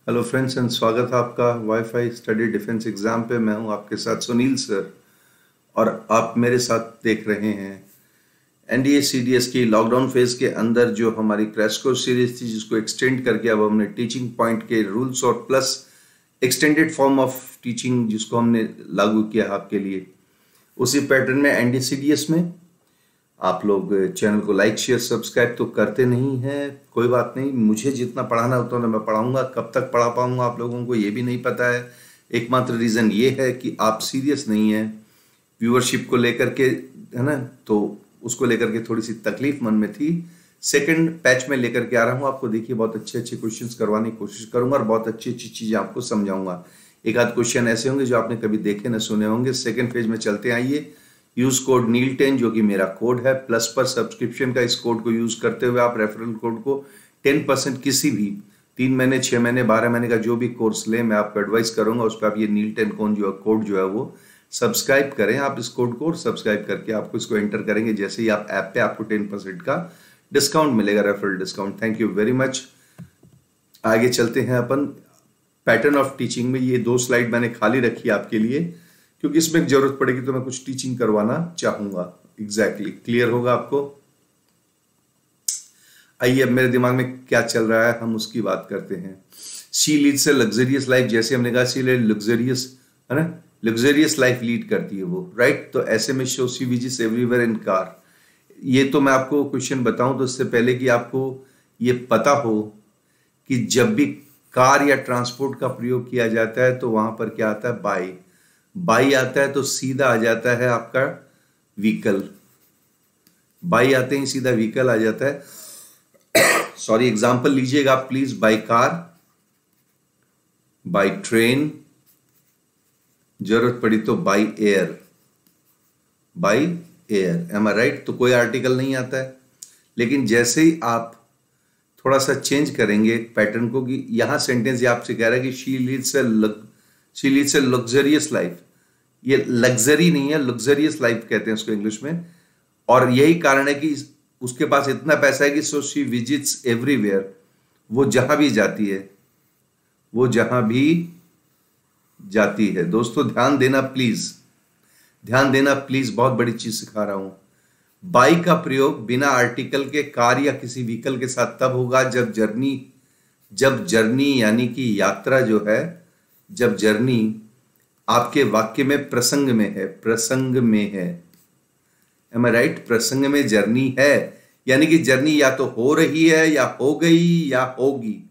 Hello friends and स्वागत है आपका वाईफाई स्टडी डिफेंस एग्जाम पे। मैं हूं आपके साथ सुनील सर और आप मेरे साथ देख रहे हैं एनडीए सीडीएस की लॉकडाउन फेज के अंदर जो हमारी क्रैश कोर्स सीरीज थी, जिसको एक्सटेंड करके अब हमने टीचिंग पॉइंट के रूल्स और plus extended form of teaching जिसको हमने लागू किया आपके लिए, उसी पैटर्न में एनडीए सीडीएस में आप लोग चैनल को लाइक शेयर सब्सक्राइब तो करते नहीं हैं। कोई बात नहीं, मुझे जितना पढ़ाना होता है मैं पढ़ाऊंगा। कब तक पढ़ा पाऊंगा आप लोगों को ये भी नहीं पता है। एकमात्र रीज़न ये है कि आप सीरियस नहीं हैं व्यूअरशिप को लेकर के, है ना, तो उसको लेकर के थोड़ी सी तकलीफ मन में थी। सेकंड पैच में लेकर के आ रहा हूँ आपको। देखिए, बहुत अच्छे अच्छे क्वेश्चंस करवाने की कोशिश करूंगा और बहुत अच्छी अच्छी चीज़ें आपको समझाऊंगा। एक आध क्वेश्चन ऐसे होंगे जो आपने कभी देखे न सुने होंगे। सेकेंड फेज में चलते आइए। यूज कोड नील10 जो कि मेरा कोड है, प्लस पर सब्सक्रिप्शन का। इस कोड को यूज करते हुए आप रेफरल कोड को 10% किसी भी 3 महीने 6 महीने 12 महीने का जो भी कोर्स ले, मैं आपको एडवाइस करूंगा उस पर आप ये नील10 कोड जो है वो सब्सक्राइब करें। आप इस कोड को सब्सक्राइब करके आपको इसको एंटर करेंगे, जैसे ही आप ऐप पे आपको 10% का डिस्काउंट मिलेगा, referral discount. Thank you very much. आगे चलते हैं अपन पैटर्न ऑफ टीचिंग में। ये 2 स्लाइड मैंने खाली रखी है आपके लिए, क्योंकि इसमें जरूरत पड़ेगी तो मैं कुछ टीचिंग करवाना चाहूंगा। एग्जैक्टली क्लियर होगा आपको। आइए, अब मेरे दिमाग में क्या चल रहा है हम उसकी बात करते हैं। She leads a luxurious life, जैसे हमने कहा सी लग्जरियस, है ना, लग्जरियस लाइफ लीड करती है वो, राइट। तो ऐसे में show she visits everywhere in car. ये तो मैं आपको क्वेश्चन बताऊं तो इससे पहले कि आपको ये पता हो कि जब भी कार या ट्रांसपोर्ट का प्रयोग किया जाता है तो वहां पर क्या आता है, बाई। बाई आता है तो सीधा आ जाता है आपका व्हीकल। बाई आते ही सीधा व्हीकल आ जाता है। सॉरी, एग्जांपल लीजिएगा आप please. By car, by train, जरूरत पड़ी तो by air. By air, am I right. तो कोई आर्टिकल नहीं आता है। लेकिन जैसे ही आप थोड़ा सा चेंज करेंगे पैटर्न को, कि यहां सेंटेंस ये आपसे कह रहा है कि she leads a luxurious life. ये लग्जरी नहीं है, लग्जरियस लाइफ कहते हैं उसको इंग्लिश में। और यही कारण है कि उसके पास इतना पैसा है कि सो शी विजिट्स एवरीवेयर। वो जहां भी जाती है, वो जहां भी जाती है। दोस्तों ध्यान देना प्लीज, ध्यान देना प्लीज, बहुत बड़ी चीज सिखा रहा हूं। बाई का प्रयोग बिना आर्टिकल के कार या किसी व्हीकल के साथ तब होगा जब जर्नी यानी कि यात्रा जो है, जब जर्नी आपके वाक्य में प्रसंग में है, प्रसंग में है। M I right. प्रसंग में जर्नी है, यानी कि जर्नी या तो हो रही है या हो गई या होगी।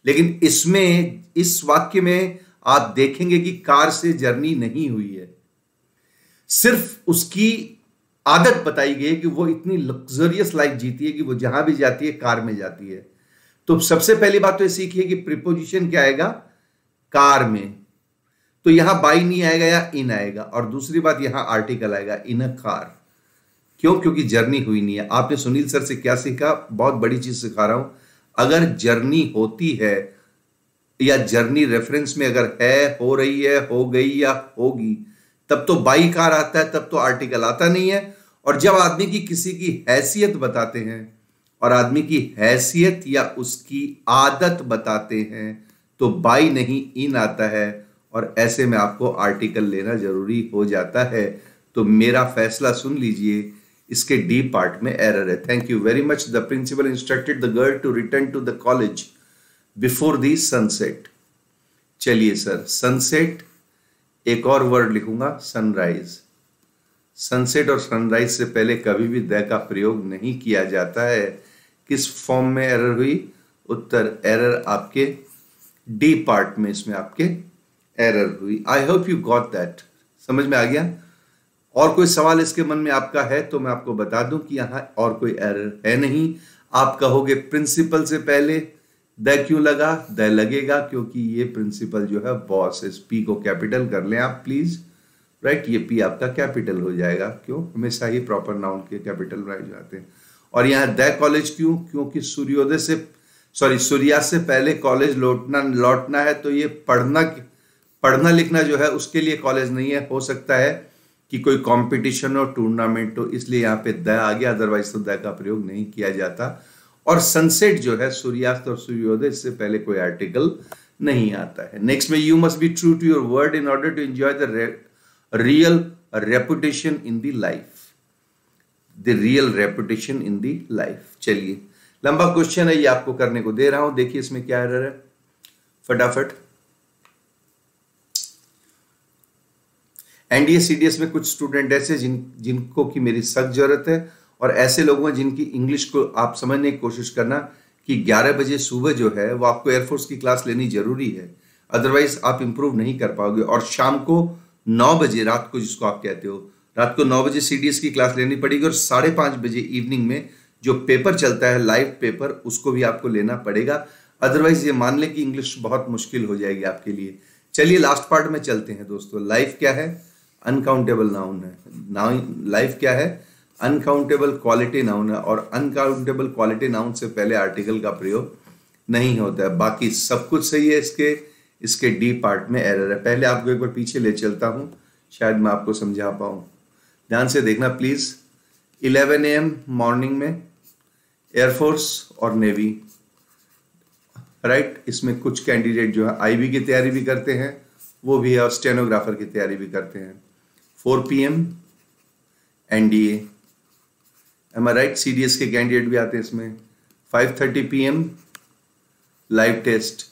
लेकिन इसमें, इस वाक्य में आप देखेंगे कि कार से जर्नी नहीं हुई है, सिर्फ उसकी आदत बताई गई है कि वो इतनी लग्जरियस लाइफ जीती है कि वो जहां भी जाती है कार में जाती है। तो सबसे पहली बात तो ये सीखिए कि प्रीपोजिशन क्या आएगा, कार में। तो यहां बाई नहीं आएगा या इन आएगा। और दूसरी बात, यहां आर्टिकल आएगा इन अ कार। क्यों? क्योंकि जर्नी हुई नहीं है। आपने सुनील सर से क्या सीखा? बहुत बड़ी चीज सिखा रहा हूं। अगर जर्नी होती है या जर्नी रेफरेंस में अगर है, हो रही है, हो गई या होगी, तब तो बाई कार आता है, तब तो आर्टिकल आता नहीं है। और जब आदमी की किसी की हैसियत बताते हैं और आदमी की हैसियत या उसकी आदत बताते हैं तो बाई नहीं इन आता है। और ऐसे में आपको आर्टिकल लेना जरूरी हो जाता है। तो मेरा फैसला सुन लीजिए, इसके डी पार्ट में एरर है। Thank you very much. The principal instructed the girl to return to the college before the sunset. चलिए सर, सनसेट, एक और वर्ड लिखूंगा, सनराइज। सनसेट और सनराइज से पहले कभी भी द का प्रयोग नहीं किया जाता है। किस फॉर्म में एरर हुई? उत्तर, एरर आपके डी पार्ट में, इसमें आपके एरर हुई। I hope you got that. समझ में आ गया? और कोई सवाल इसके मन में आपका है तो मैं आपको बता दूं कि यहां और कोई एरर है नहीं। आप कहोगे प्रिंसिपल से पहले द क्यों लगा? द लगेगा क्योंकि ये प्रिंसिपल जो है बॉस है। पी को कैपिटल कर लें आप प्लीज, राइट। ये पी आपका कैपिटल हो जाएगा। क्यों? हमेशा ही प्रॉपर नाउन के कैपिटल राइज जाते हैं। और यहाँ द कॉलेज क्यों? क्योंकि सूर्यास्त से पहले कॉलेज लौटना है। तो ये पढ़ना लिखना जो है उसके लिए कॉलेज नहीं है। हो सकता है कि कोई कंपटीशन हो, टूर्नामेंट हो, इसलिए यहाँ पे द आ गया, अदरवाइज तो द का प्रयोग नहीं किया जाता। और सनसेट जो है सूर्यास्त और सूर्योदय, इससे पहले कोई आर्टिकल नहीं आता है। नेक्स्ट में you must be true to your word in order to enjoy the real reputation in the life, the real reputation in the life. चलिए लंबा क्वेश्चन है, ये आपको करने को दे रहा हूं, देखिए इसमें क्या एरर है फटाफट। एनडीए सीडीएस में कुछ स्टूडेंट ऐसे जिनको की मेरी सख्त जरूरत है, और ऐसे लोगों हैं जिनकी इंग्लिश को आप समझने की कोशिश करना कि 11 बजे सुबह जो है वो आपको एयरफोर्स की क्लास लेनी जरूरी है, अदरवाइज आप इंप्रूव नहीं कर पाओगे। और शाम को 9 बजे, रात को जिसको आप कहते हो, रात को 9 बजे सीडीएस की क्लास लेनी पड़ेगी, और 5:30 बजे इवनिंग में जो पेपर चलता है लाइव पेपर, उसको भी आपको लेना पड़ेगा, अदरवाइज ये मान लें कि इंग्लिश बहुत मुश्किल हो जाएगी आपके लिए। चलिए लास्ट पार्ट में चलते हैं दोस्तों। लाइफ क्या है? अनकाउंटेबल नाउन है। लाइफ क्या है? अनकाउंटेबल क्वालिटी नाउन है, और अनकाउंटेबल क्वालिटी नाउन से पहले आर्टिकल का प्रयोग नहीं होता है। बाकी सब कुछ सही है, इसके डी पार्ट में एरर है। पहले आपको एक बार पीछे ले चलता हूं, शायद मैं आपको समझा पाऊं। ध्यान से देखना प्लीज। 11 AM मॉर्निंग में एयरफोर्स और नेवी, राइट। इसमें कुछ कैंडिडेट जो है आईबी की तैयारी भी करते हैं, वो भी है, और स्टेनोग्राफर की तैयारी भी करते हैं। 4 PM NDA, am I right. CDS के कैंडिडेट भी आते हैं इसमें। 5:30 PM live test,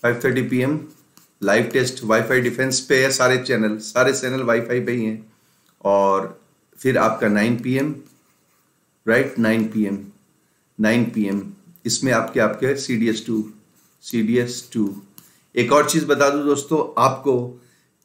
5:30 PM live test. WiFi defence पे है, सारे चैनल वाईफाई पे ही हैं। और फिर आपका 9 PM, राइट, 9 PM इसमें आपके CDS 2। एक और चीज बता दूं दोस्तों आपको,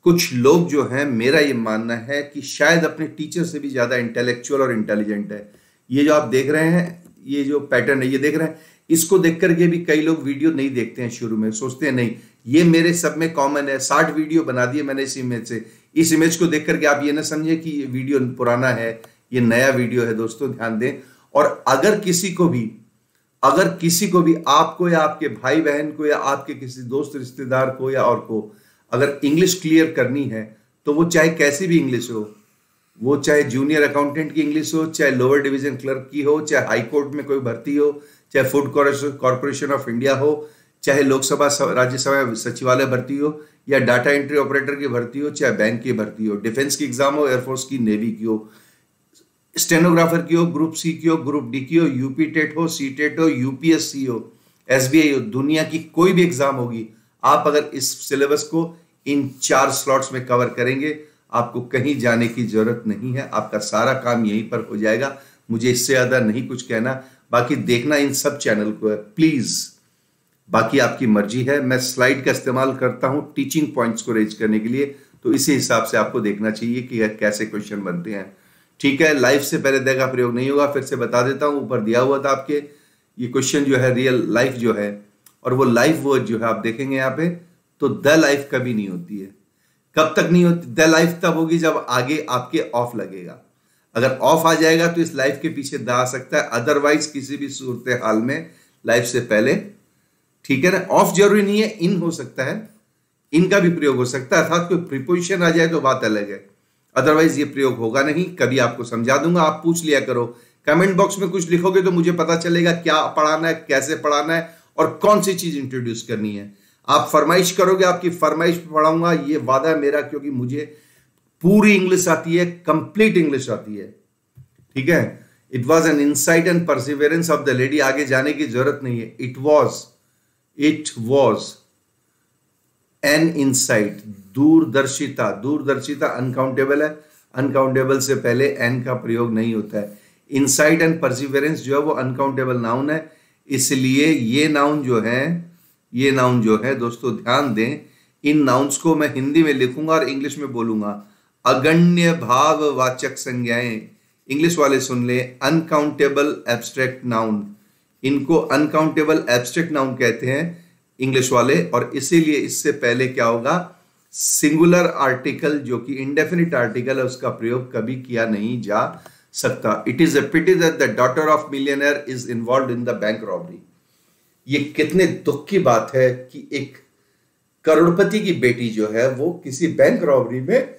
कुछ लोग जो हैं, मेरा ये मानना है कि शायद अपने टीचर से भी ज्यादा इंटेलेक्चुअल और इंटेलिजेंट है। ये जो आप देख रहे हैं, ये जो पैटर्न है, ये देख रहे हैं, इसको देख करके भी कई लोग वीडियो नहीं देखते हैं। शुरू में सोचते हैं नहीं ये मेरे सब में कॉमन है, 60 वीडियो बना दिए मैंने इस इमेज से। इस इमेज को देख करके आप ये ना समझे कि ये वीडियो पुराना है, ये नया वीडियो है। दोस्तों ध्यान दें, और अगर किसी को भी आपको या आपके भाई बहन को या आपके किसी दोस्त रिश्तेदार को या और को अगर इंग्लिश क्लियर करनी है, तो वो चाहे कैसी भी इंग्लिश हो, वो चाहे जूनियर अकाउंटेंट की इंग्लिश हो, चाहे लोअर डिवीजन क्लर्क की हो, चाहे हाई कोर्ट में कोई भर्ती हो, चाहे फूड कॉर्पोरेशन ऑफ इंडिया हो, चाहे लोकसभा राज्यसभा सचिवालय भर्ती हो, या डाटा एंट्री ऑपरेटर की भर्ती हो, चाहे बैंक की भर्ती हो, डिफेंस की एग्जाम हो, एयरफोर्स की, नेवी की हो, स्टेनोग्राफर की हो, ग्रुप सी की हो, ग्रुप डी की हो, यूपी टेट हो, सी टेट हो, यूपीएससी हो, एसबीआई हो, दुनिया की कोई भी एग्जाम होगी, आप अगर इस सिलेबस को इन 4 स्लॉट्स में कवर करेंगे, आपको कहीं जाने की जरूरत नहीं है, आपका सारा काम यहीं पर हो जाएगा। मुझे इससे ज्यादा नहीं कुछ कहना। बाकी देखना इन सब चैनल को है प्लीज, बाकी आपकी मर्जी है। मैं स्लाइड का इस्तेमाल करता हूं टीचिंग पॉइंट्स को रेज करने के लिए, तो इसी हिसाब से आपको देखना चाहिए कि कैसे क्वेश्चन बनते हैं। ठीक है, लाइफ से पहले द का प्रयोग नहीं होगा, फिर से बता देता हूं, ऊपर दिया हुआ था आपके। ये क्वेश्चन जो है रियल लाइफ जो है, और वो लाइफ वर्ड जो है आप देखेंगे यहाँ पे, तो द लाइफ कभी नहीं होती है। कब तक नहीं होती? द लाइफ तब होगी जब आगे आपके ऑफ लगेगा। अगर ऑफ आ जाएगा तो इस लाइफ के पीछे द आ सकता है, अदरवाइज किसी भी सूरत हाल में लाइफ से पहले, ठीक है ना। ऑफ जरूरी नहीं है, इन हो सकता है, इनका भी प्रयोग हो सकता है, अर्थात कोई प्रीपोजिशन आ जाए तो बात अलग है, अदरवाइज ये प्रयोग होगा नहीं। कभी आपको समझा दूंगा, आप पूछ लिया करो, कमेंट बॉक्स में कुछ लिखोगे तो मुझे पता चलेगा क्या पढ़ाना है, कैसे पढ़ाना है, और कौन सी चीज इंट्रोड्यूस करनी है। आप फरमाइश करोगे, आपकी फरमाइश पे पढ़ाऊंगा, ये वादा है मेरा, क्योंकि मुझे पूरी इंग्लिश आती है, कंप्लीट इंग्लिश आती है, ठीक है। It was an insight and perseverance of the lady, आगे जाने की जरूरत नहीं है। इट वॉज एन इंसाइट, दूरदर्शिता अनकाउंटेबल है, अनकाउंटेबल से पहले एन का प्रयोग नहीं होता है। इंसाइट एंड परसिवेरेंस जो है वो अनकाउंटेबल नाउन है, इसलिए ये नाउन जो है दोस्तों ध्यान दें, इन नाउन्स को मैं हिंदी में लिखूंगा और इंग्लिश में बोलूंगा। अगण्य भाववाचक संज्ञाएं, इंग्लिश वाले सुन ले, अनकाउंटेबल एब्स्ट्रैक्ट नाउन, इनको अनकाउंटेबल एब्स्ट्रैक्ट नाउन कहते हैं इंग्लिश वाले, और इसीलिए इससे पहले क्या होगा, सिंगुलर आर्टिकल जो कि इंडेफिनिट आर्टिकल है, उसका प्रयोग कभी किया नहीं जा सकता। It is a pity that the daughter of millionaire is involved in the bank robbery. ये कितने दुख की बात है कि एक करोड़पति की बेटी जो है वो किसी बैंक रॉबरी में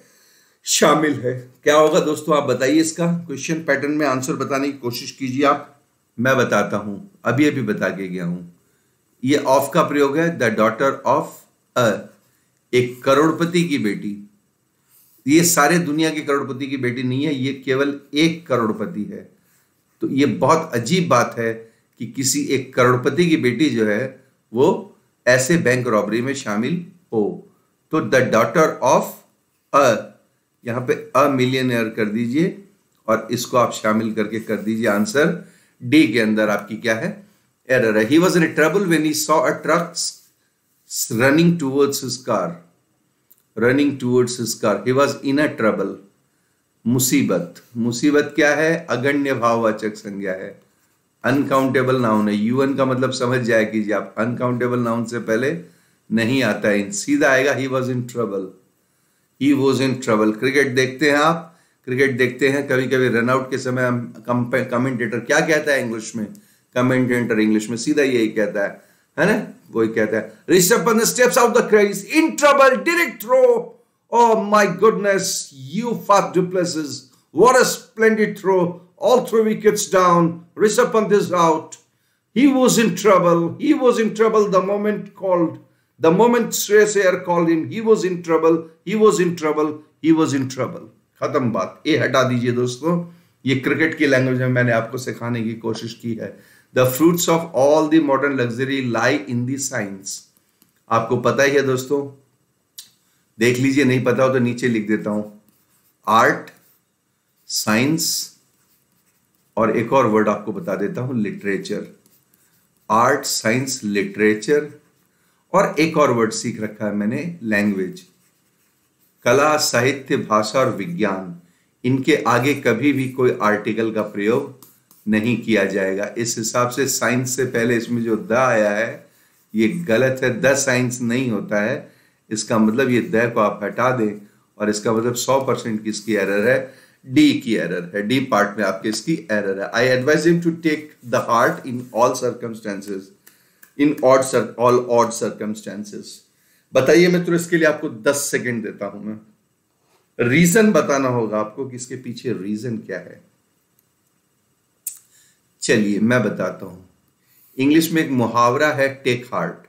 शामिल है। क्या होगा दोस्तों, आप बताइए। इसका क्वेश्चन पैटर्न में आंसर बताने की कोशिश कीजिए आप। मैं बताता हूं, अभी बता के गया हूं। ये ऑफ का प्रयोग है, द डॉटर ऑफ अ, एक करोड़पति की बेटी। ये सारे दुनिया के करोड़पति की बेटी नहीं है, ये केवल एक करोड़पति है। तो ये बहुत अजीब बात है कि किसी एक करोड़पति की बेटी जो है वो ऐसे बैंक रॉबरी में शामिल हो। तो द डॉटर ऑफ अ, यहां पे अ मिलियनेयर कर दीजिए और इसको आप शामिल करके कर दीजिए आंसर डी के अंदर आपकी क्या है, एरर है। He was in trouble when he saw a truck running towards his car, running towards his car, he was in a trouble. मुसीबत, मुसीबत क्या है, अगण्य भाववाचक संज्ञा है, अनकाउंटेबल नाउन है। यूएन का मतलब समझ जाए कीजिए आप, अनकाउंटेबल नाउन से पहले नहीं आता है, सीधा आएगा he was in trouble, he was in trouble. Cricket देखते हैं आप, क्रिकेट देखते हैं, कभी कभी रनआउट के समय हम कमेंटेटर क्या कहता है इंग्लिश में, कमेंटेटर इंग्लिश में सीधा यही कहता है ना, वही कहता है Rishabh Pant steps out the crease in trouble, direct throw, oh my goodness, you Faf du Plessis, what a splendid throw, all 3 wickets down, Rishabh Pant is out, he was in trouble the moment called, the moment Shreyas Iyer called him, he was in trouble, he was in trouble, खत्म बात, ये हटा दीजिए दोस्तों, ये cricket की language में मैंने आपको सिखाने की कोशिश की है। The fruits of all the modern luxury lie in the science, आपको पता ही है दोस्तों, देख लीजिए, नहीं पता हो तो नीचे लिख देता हूं, आर्ट, साइंस और एक और वर्ड आपको बता देता हूं, लिटरेचर। आर्ट, साइंस, लिटरेचर और एक और वर्ड सीख रखा है मैंने, लैंग्वेज। कला, साहित्य, भाषा और विज्ञान, इनके आगे कभी भी कोई आर्टिकल का प्रयोग नहीं किया जाएगा। इस हिसाब से साइंस से पहले इसमें जो द आया है ये गलत है, द साइंस नहीं होता है, इसका मतलब ये द को आप हटा दें और इसका मतलब 100% किसकी एरर है, डी की एरर है, डी पार्ट में आपके इसकी एरर है। I advise him to take the heart in all circumstances, in all odd circumstances. बताइए मित्रों, इसके लिए आपको 10 सेकेंड देता हूं मैं, रीजन बताना होगा आपको कि इसके पीछे रीजन क्या है। चलिए मैं बताता हूं, इंग्लिश में एक मुहावरा है, टेक हार्ट,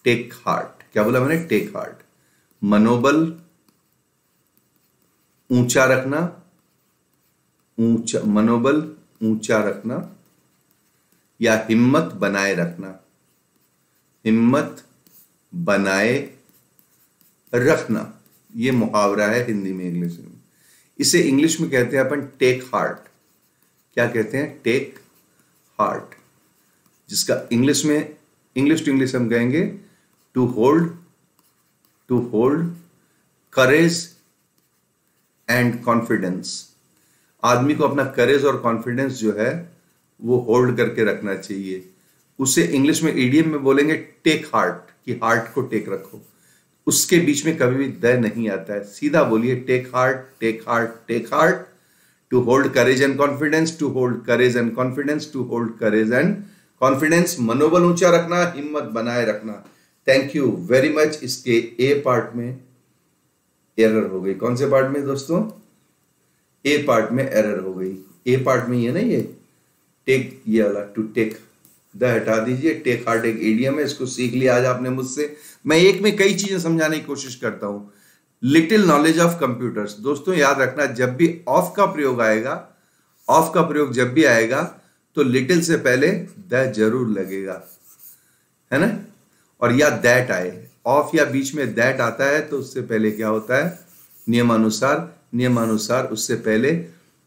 टेक हार्ट, क्या बोला मैंने, टेक हार्ट, मनोबल ऊंचा रखना, ऊंचा मनोबल ऊंचा रखना या हिम्मत बनाए रखना, हिम्मत बनाए रखना, ये मुहावरा है हिंदी में, इंग्लिश में। इसे इंग्लिश में कहते हैं अपन टेक हार्ट, क्या कहते हैं, टेक हार्ट, जिसका इंग्लिश में, इंग्लिश टू इंग्लिश हम कहेंगे to hold courage and confidence. आदमी को अपना करेज और कॉन्फिडेंस जो है वो होल्ड करके रखना चाहिए। उसे इंग्लिश में ईडीएम में बोलेंगे टेक हार्ट, कि हार्ट को टेक रखो। उसके बीच में कभी भी द नहीं आता है, सीधा बोलिए take heart, take heart, take heart, to hold courage and confidence, to hold courage and confidence, to hold courage and confidence, मनोबल ऊंचा रखना, हिम्मत बनाए रखना। Thank you very much. इसके ए पार्ट में एरर हो गई, कौन से पार्ट में दोस्तों, ए पार्ट में एरर हो गई। ए पार्ट में ये ना, ये टेक, ये वाला टू टेक, द हटा दीजिए, टेक हार्ट एक इडियम है, इसको सीख लिया आज आपने मुझसे। मैं एक में कई चीजें समझाने की कोशिश करता हूं। लिटिल नॉलेज ऑफ कंप्यूटर्स, दोस्तों याद रखना, जब भी ऑफ का प्रयोग आएगा, ऑफ का प्रयोग जब भी आएगा तो लिटिल से पहले द जरूर लगेगा, है ना, और या दैट आए, ऑफ या बीच में दैट आता है तो उससे पहले क्या होता है, नियमानुसार उससे पहले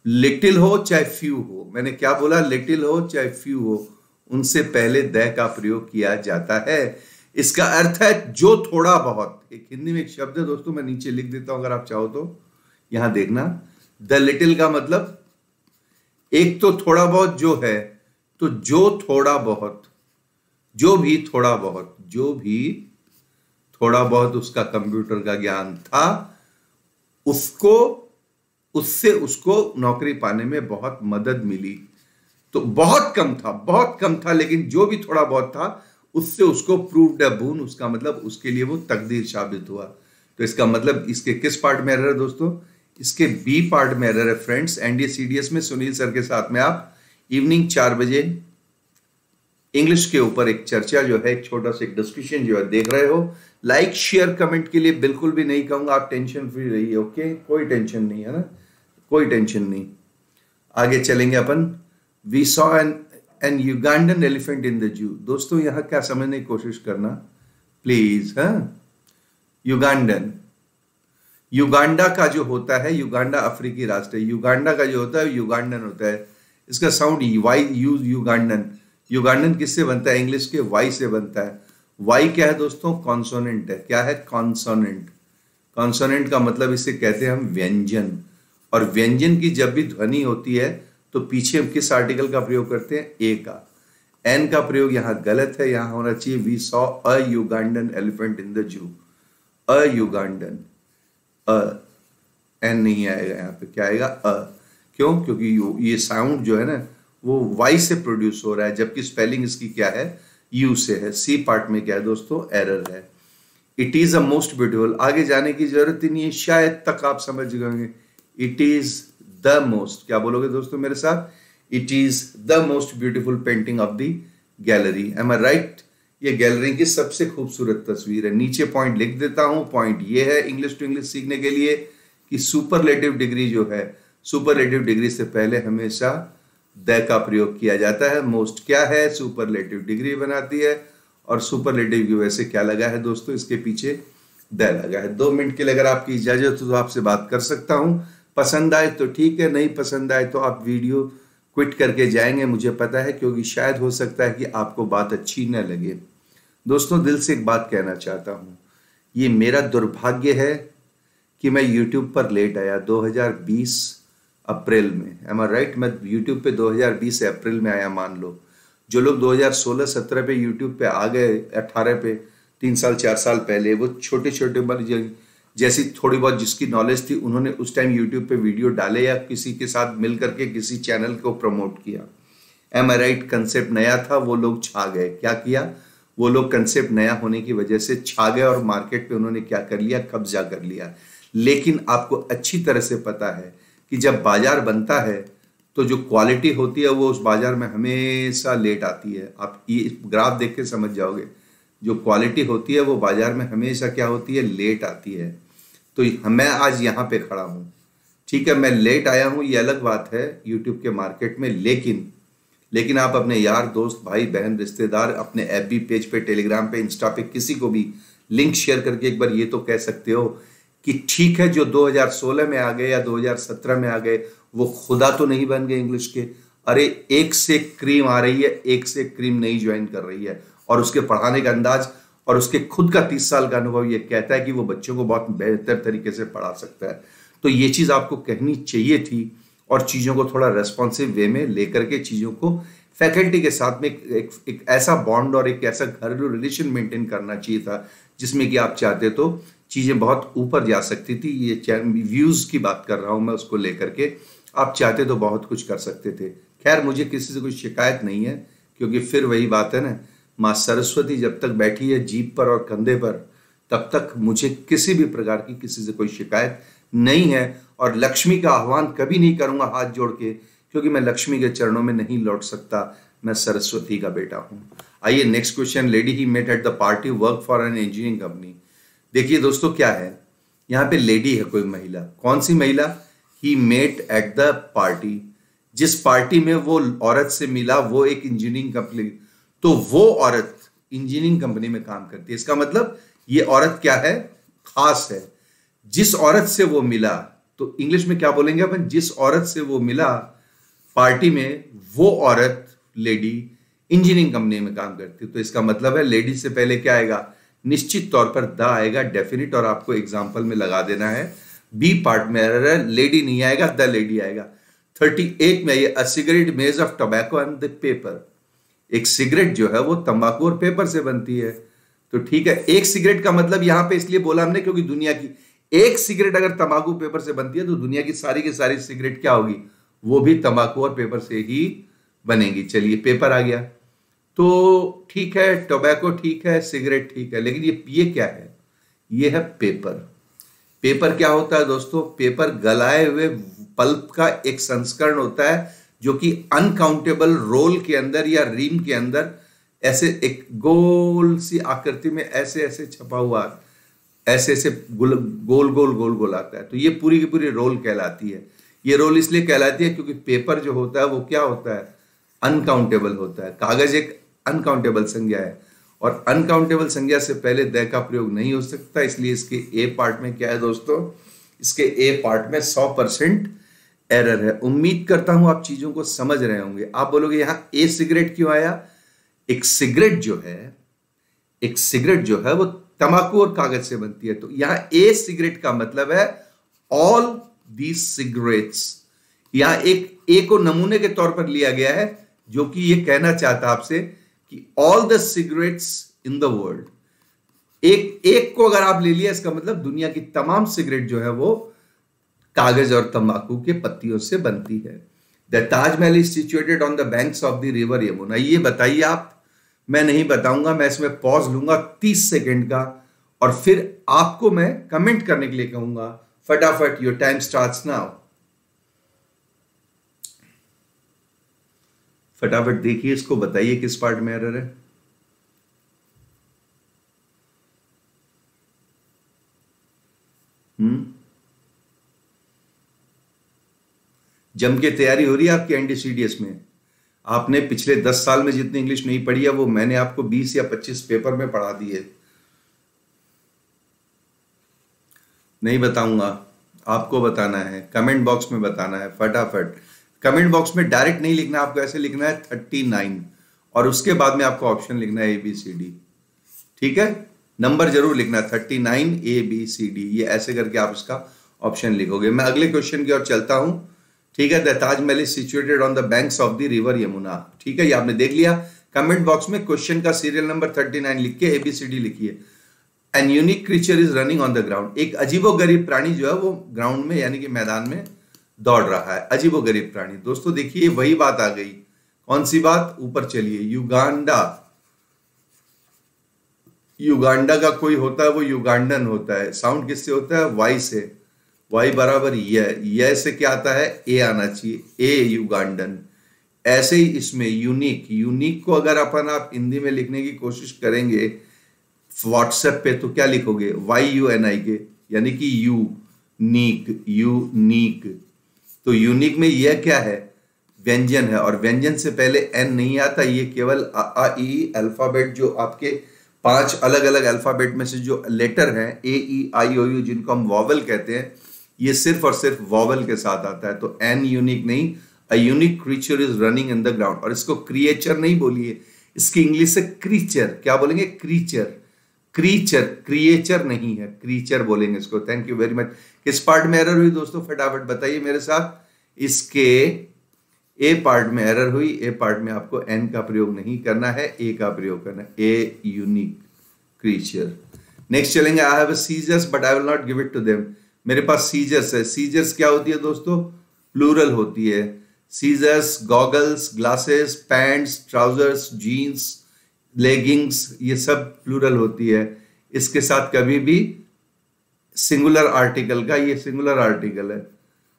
लिटिल हो चाहे फ्यू हो, मैंने क्या बोला, लिटिल हो चाहे फ्यू हो, उनसे पहले द का प्रयोग किया जाता है। इसका अर्थ है जो थोड़ा बहुत। एक हिंदी में एक शब्द है दोस्तों, मैं नीचे लिख देता हूं अगर आप चाहो तो, यहां देखना, द लिटिल का मतलब एक तो थोड़ा बहुत जो है, तो जो थोड़ा बहुत, जो भी थोड़ा बहुत, जो भी थोड़ा बहुत उसका कंप्यूटर का ज्ञान था, उसको, उससे उसको नौकरी पाने में बहुत मदद मिली। तो बहुत कम था, लेकिन जो भी थोड़ा बहुत था उससे उसको प्रूव्ड अ बून, उसका मतलब उसके लिए वो तकदीर साबित हुआ। तो इसका मतलब इसके किस पार्ट में एरर है दोस्तों, इसके बी पार्ट में एरर है फ्रेंड्स। एनडीए सीडीएस में सुनील सर के साथ में आप इवनिंग 4 बजे इंग्लिश के ऊपर एक चर्चा जो है, एक छोटा सा एक डिस्कशन जो है देख रहे हो। लाइक शेयर कमेंट के लिए बिल्कुल भी नहीं कहूंगा, आप टेंशन फ्री रहिए, ओके, कोई टेंशन नहीं है ना, कोई टेंशन नहीं। आगे चलेंगे अपन। We saw an Ugandan elephant in the zoo. दोस्तों यहाँ क्या समझने की कोशिश करना प्लीज। युगांडन, युगांडा का जो होता है, युगांडा अफ्रीकी राष्ट्र है, युगांडा का जो होता है युगांडन होता है। इसका साउंड वाई, युगांडन। युगांडन किससे बनता है? इंग्लिश के वाई से बनता है। वाई क्या है दोस्तों? कॉन्सोनेंट है। क्या है? कॉन्सोनेंट। कॉन्सोनेंट का मतलब इसे कहते हैं हम व्यंजन। और व्यंजन की जब भी ध्वनि होती है तो पीछे हम किस आर्टिकल का प्रयोग करते हैं? ए का। एन का प्रयोग यहाँ गलत है, यहाँ होना चाहिए we saw a Ugandan elephant in the zoo. A Ugandan, N नहीं आएगा यहाँ पे, क्या आएगा? अ। क्यों? क्योंकि ये साउंड जो है ना वो वाई से प्रोड्यूस हो रहा है, जबकि स्पेलिंग इसकी क्या है? यू से है। सी पार्ट में क्या है दोस्तों? एरर है। It is a most beautiful, आगे जाने की जरूरत ही नहीं है, शायद तक आप समझ गए। इट इज द मोस्ट, क्या बोलोगे दोस्तों मेरे साथ? It is the most beautiful painting of the gallery. Am I right? ये गैलरी की सबसे खूबसूरत तस्वीर है। नीचे पॉइंट लिख देता हूं। पॉइंट ये है इंग्लिश टू इंग्लिश सीखने के लिए कि सुपरलेटिव डिग्री जो है, सुपरलेटिव डिग्री से पहले हमेशा द का प्रयोग किया जाता है। मोस्ट क्या है? सुपरलेटिव डिग्री बनाती है। और सुपरलेटिव की वजह से क्या लगा है दोस्तों? इसके पीछे द लगा है। 2 मिनट के लिए अगर आपकी इजाजत हो तो आपसे बात कर सकता हूं। पसंद आए तो ठीक है, नहीं पसंद आए तो आप वीडियो क्विट करके जाएंगे, मुझे पता है, क्योंकि शायद हो सकता है कि आपको बात अच्छी न लगे। दोस्तों दिल से एक बात कहना चाहता हूं, ये मेरा दुर्भाग्य है कि मैं YouTube पर लेट आया 2020 अप्रैल में। M I right? मैं YouTube पे 2020 अप्रैल में आया। मान लो जो लोग 2016-17 पे YouTube पे आ गए, 18 पे, 3 साल 4 साल पहले, वो छोटे छोटे जैसी थोड़ी बहुत जिसकी नॉलेज थी उन्होंने उस टाइम YouTube पे वीडियो डाले या किसी के साथ मिल करके किसी चैनल को प्रमोट किया। M I right? कंसेप्ट नया था, वो लोग छा गए। क्या किया? वो लोग कंसेप्ट नया होने की वजह से छा गए और मार्केट पे उन्होंने क्या कर लिया? कब्जा कर लिया। लेकिन आपको अच्छी तरह से पता है कि जब बाजार बनता है तो जो क्वालिटी होती है वो उस बाजार में हमेशा लेट आती है। आप ये ग्राफ देख के समझ जाओगे, जो क्वालिटी होती है वो बाजार में हमेशा क्या होती है? लेट आती है। तो मैं आज यहाँ पे खड़ा हूँ, ठीक है, मैं लेट आया हूँ, ये अलग बात है यूट्यूब के मार्केट में। लेकिन आप अपने यार दोस्त, भाई बहन, रिश्तेदार, अपने एफबी पेज पे, टेलीग्राम पे, इंस्टा पे, किसी को भी लिंक शेयर करके एक बार ये तो कह सकते हो कि ठीक है, जो 2016 में आ गए या 2017 में आ गए वो खुदा तो नहीं बन गए इंग्लिश के। अरे एक से क्रीम आ रही है, एक से क्रीम नई ज्वाइन कर रही है, और उसके पढ़ाने का अंदाज और उसके खुद का 30 साल का अनुभव ये कहता है कि वो बच्चों को बहुत बेहतर तरीके से पढ़ा सकता है। तो ये चीज़ आपको कहनी चाहिए थी और चीज़ों को थोड़ा रेस्पॉन्सिव वे में लेकर के चीज़ों को फैकल्टी के साथ में एक ऐसा बॉन्ड और एक ऐसा घरेलू रिलेशन मेंटेन करना चाहिए था जिसमें कि आप चाहते तो चीज़ें बहुत ऊपर जा सकती थी। ये व्यूज़ की बात कर रहा हूँ मैं, उसको लेकर के आप चाहते तो बहुत कुछ कर सकते थे। खैर मुझे किसी से कोई शिकायत नहीं है, क्योंकि फिर वही बात है ना, माँ सरस्वती जब तक बैठी है जीभ पर और कंधे पर तब तक मुझे किसी भी प्रकार की किसी से कोई शिकायत नहीं है। और लक्ष्मी का आह्वान कभी नहीं करूंगा हाथ जोड़ के, क्योंकि मैं लक्ष्मी के चरणों में नहीं लौट सकता, मैं सरस्वती का बेटा हूं। आइए next question. Lady he met at the party work for an engineering company. देखिए दोस्तों क्या है, यहाँ पे लेडी है, कोई महिला। कौन सी महिला? He met at the party, जिस पार्टी में वो औरत से मिला वो एक इंजीनियरिंग कंपनी, तो वो औरत इंजीनियरिंग कंपनी में काम करती है। इसका मतलब ये औरत क्या है? खास है। जिस औरत से वो मिला, तो इंग्लिश में क्या बोलेंगे अपन? जिस औरत से वो मिला पार्टी में, वो औरत, लेडी, इंजीनियरिंग कंपनी में काम करती है। तो इसका मतलब है लेडी से पहले क्या आएगा? निश्चित तौर पर द आएगा, डेफिनिट, और आपको एग्जाम्पल में लगा देना है। बी पार्ट में एरर है, लेडी नहीं आएगा, द लेडी आएगा। 38 में ये अ सिगरेट मेज of tobacco and the paper. एक सिगरेट जो है वो तंबाकू और पेपर से बनती है। तो ठीक है, एक सिगरेट का मतलब यहां पे इसलिए बोला हमने क्योंकि दुनिया की एक सिगरेट अगर तंबाकू पेपर से बनती है तो दुनिया की सारी सिगरेट क्या होगी? वो भी तंबाकू और पेपर से ही बनेगी। चलिए पेपर आ गया, तो ठीक है, टोबैको ठीक है, सिगरेट ठीक है, लेकिन ये क्या है? ये है पेपर। पेपर क्या होता है दोस्तों? पेपर गलाए हुए पल्प का एक संस्करण होता है जो कि अनकाउंटेबल रोल के अंदर या रीम के अंदर ऐसे एक गोल सी आकृति में ऐसे ऐसे छपा हुआ, ऐसे ऐसे गोल गोल गोल गोल गोल आता है, तो ये पूरी की पूरी रोल कहलाती है। ये रोल इसलिए कहलाती है क्योंकि पेपर जो होता है वो क्या होता है, अनकाउंटेबल होता है। कागज एक अनकाउंटेबल संज्ञा है, और अनकाउंटेबल संज्ञा से पहले द का प्रयोग नहीं हो सकता, इसलिए इसके ए पार्ट में क्या है दोस्तों, इसके ए पार्ट में 100% एरर है। उम्मीद करता हूं आप चीजों को समझ रहे होंगे। आप बोलोगे यहां ए सिगरेट क्यों आया? एक सिगरेट जो है वो तंबाकू और कागज से बनती है, तो यहां ए सिगरेट का मतलब है ऑल दी सिगरेट्स। यहां एक ए को नमूने के तौर पर लिया गया है, जो कि ये कहना चाहता आपसे कि all the cigarettes in the world. एक को अगर आप ले लिया, इसका मतलब दुनिया की तमाम सिगरेट जो है वो कागज और तंबाकू के पत्तियों से बनती है। The Taj Mahal is situated on the banks of the river Yamuna. ये बताइए आप, मैं नहीं बताऊंगा, मैं इसमें पॉज लूंगा 30 सेकेंड का, और फिर आपको मैं कमेंट करने के लिए कहूंगा। फटाफट, योर टाइम स्टार्ट्स नाउ। फटाफट देखिए, इसको बताइए किस पार्ट में एरर है। जम के तैयारी हो रही है आपकी एनडीसीडीएस में। आपने पिछले 10 साल में जितनी इंग्लिश नहीं पढ़ी है वो मैंने आपको 20 या 25 पेपर में पढ़ा दी है। नहीं बताऊंगा, आपको बताना है, कमेंट बॉक्स में बताना है। फटाफट कमेंट बॉक्स में डायरेक्ट नहीं लिखना, आपको ऐसे लिखना है 39, और उसके बाद में आपको ऑप्शन लिखना है ABCD। ठीक है, नंबर जरूर लिखना 39 ABCD, ये ऐसे करके आप इसका ऑप्शन लिखोगे। मैं अगले क्वेश्चन की ओर चलता हूं। ठीक है, the Taj Mahal is situated on the banks of the river Yamuna. ठीक है, ये आपने देख लिया। कमेंट बॉक्स में क्वेश्चन का सीरियल नंबर 39 लिख के ABCD लिखिए। An unique creature is running on the ground. एक अजीबोगरीब प्राणी जो है वो ग्राउंड में यानी कि मैदान में दौड़ रहा है। अजीबोगरीब प्राणी। दोस्तों देखिए, वही बात आ गई। कौन सी बात? ऊपर चलिए। युगांडा का कोई होता है वो युगांडन होता है। साउंड किससे होता है? वाई से। वाई बराबर ये से क्या आता है? ए आना चाहिए, ए युगांडन। ऐसे ही इसमें यूनिक को अगर आप हिंदी में लिखने की कोशिश करेंगे व्हाट्सएप पे, तो क्या लिखोगे? YUNIK, यानी कि यूनिक। तो यूनिक में यह क्या है? व्यंजन है, और व्यंजन से पहले एन नहीं आता। ये केवल A अल्फाबेट, जो आपके 5 अलग अलग अल्फाबेट में से जो लेटर हैं AEIOU, जिनको हम वॉवल कहते हैं, ये सिर्फ और सिर्फ वॉवल के साथ आता है। तो एन यूनिक नहीं, a unique creature is running in the ground. और इसको क्रिएचर नहीं बोलिए, इसकी इंग्लिश से क्रीचर। क्या बोलेंगे? क्रिएचर नहीं है, क्रीचर बोलेंगे इसको। Thank you very much. किस पार्ट में एरर हुई दोस्तों? फटाफट बताइए मेरे साथ। इसके ए पार्ट में एरर हुई। ए पार्ट में आपको एन का प्रयोग नहीं करना है, ए का प्रयोग करना है। A unique creature. नेक्स्ट चलेंगे। I have scissors but I will not give it to them. मेरे पास सीजर्स है। सीजर्स क्या होती है दोस्तों? प्लूरल होती है। Scissors, goggles, glasses, pants, trousers, jeans, leggings, ये सब प्लूरल होती है। इसके साथ कभी भी सिंगुलर आर्टिकल का, ये सिंगुलर आर्टिकल है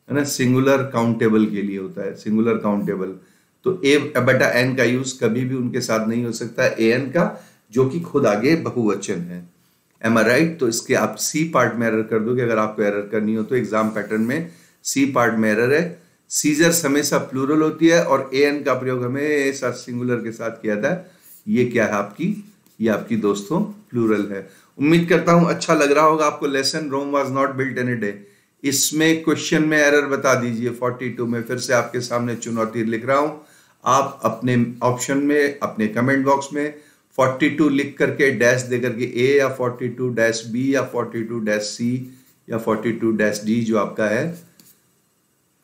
ना, सिंगुलर काउंटेबल के लिए होता है, सिंगुलर काउंटेबल। तो ए बटा एन का यूज कभी भी उनके साथ नहीं हो सकता है, एन का, जो कि खुद आगे बहुवचन है। M I right? तो इसके आप सी पार्ट में एरर कर दोगे अगर आपको एरर करनी हो तो। एग्जाम पैटर्न में सी पार्ट में एरर है। सीजर्स हमेशा प्लूरल होती है, और एन का प्रयोग हमेशा सिंगुलर के साथ किया था। ये क्या है आपकी? ये आपकी दोस्तों प्लूरल है। उम्मीद करता हूं अच्छा लग रहा होगा आपको lesson. Rome was not built in a day. इसमें क्वेश्चन में एरर बता दीजिए। 42 में फिर से आपके सामने चुनौती लिख रहा हूं। आप अपने ऑप्शन में, अपने कमेंट बॉक्स में 42 लिख करके डैश दे करके ए, या 42-B, या 42-C, या 42-D जो आपका है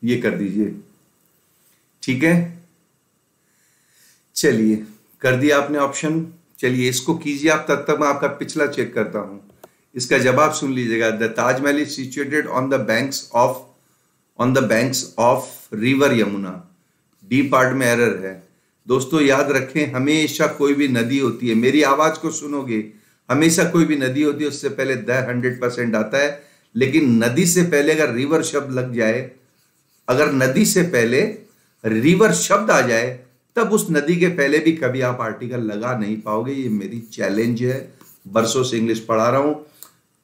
ये कर दीजिए। ठीक है, चलिए कर दिया आपने ऑप्शन। चलिए इसको कीजिए आप, तब तक मैं आपका पिछला चेक करता हूं। इसका जवाब सुन लीजिएगा। The Taj Mahal is situated on the banks of river Yamuna. D part में एरर है। दोस्तों याद रखें, हमेशा कोई भी नदी होती है, मेरी आवाज को सुनोगे, हमेशा कोई भी नदी होती है उससे पहले द 100% आता है। लेकिन नदी से पहले अगर रिवर शब्द लग जाए, अगर नदी से पहले रिवर शब्द आ जाए, तब उस नदी के पहले भी कभी आप आर्टिकल लगा नहीं पाओगे। ये मेरी चैलेंज है, बरसों से इंग्लिश पढ़ा रहा हूं।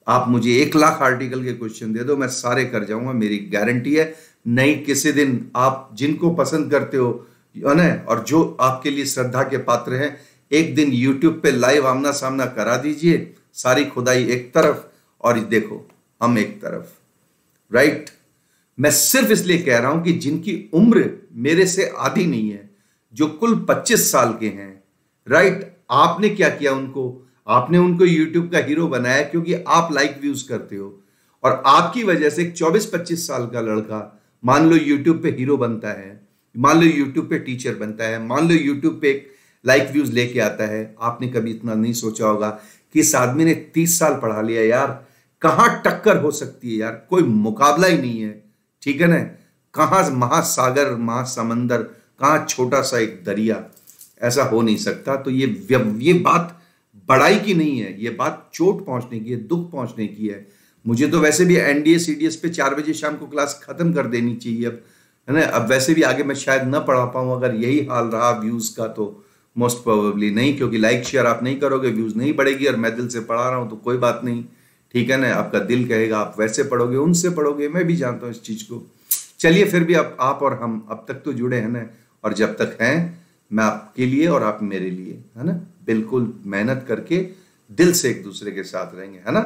आप मुझे 1 लाख आर्टिकल के क्वेश्चन दे दो, मैं सारे कर जाऊंगा, मेरी गारंटी है। नहीं किसी दिन आप जिनको पसंद करते हो ना, और जो आपके लिए श्रद्धा के पात्र हैं, एक दिन यूट्यूब पे लाइव आमना सामना करा दीजिए, सारी खुदाई एक तरफ और देखो हम एक तरफ, राइट। मैं सिर्फ इसलिए कह रहा हूं कि जिनकी उम्र मेरे से आधी नहीं है, जो कुल 25 साल के हैं, राइट, आपने क्या किया उनको, आपने उनको यूट्यूब का हीरो बनाया क्योंकि आप लाइक व्यूज करते हो, और आपकी वजह से एक 24-25 साल का लड़का मान लो यूट्यूब पे हीरो बनता है, मान लो यूट्यूब पे टीचर बनता है, मान लो यूट्यूब पे लाइक व्यूज लेके आता है। आपने कभी इतना नहीं सोचा होगा कि इस आदमी ने 30 साल पढ़ा लिया यार, कहां टक्कर हो सकती है यार, कोई मुकाबला ही नहीं है, ठीक है ना। कहां महासागर, महासमंदर, कहां छोटा सा एक दरिया, ऐसा हो नहीं सकता। तो ये बात बड़ाई की नहीं है, ये बात चोट पहुंचने की है, दुख पहुंचने की है। मुझे तो वैसे भी एनडीए सीडीएस पे 4 बजे शाम को क्लास खत्म कर देनी चाहिए अब, है ना। अब वैसे भी आगे मैं शायद न पढ़ा पाऊं अगर यही हाल रहा व्यूज का, तो मोस्ट प्रोबेबली नहीं, क्योंकि लाइक शेयर आप नहीं करोगे, व्यूज नहीं बढ़ेगी, और मैं दिल से पढ़ा रहा हूं तो कोई बात नहीं, ठीक है ना। आपका दिल कहेगा आप वैसे पढ़ोगे, उनसे पढ़ोगे, मैं भी जानता हूं इस चीज को। चलिए फिर भी आप और हम अब तक तो जुड़े हैं ना, और जब तक हैं मैं आपके लिए और आप मेरे लिए, है ना, बिल्कुल मेहनत करके दिल से एक दूसरे के साथ रहेंगे, है ना।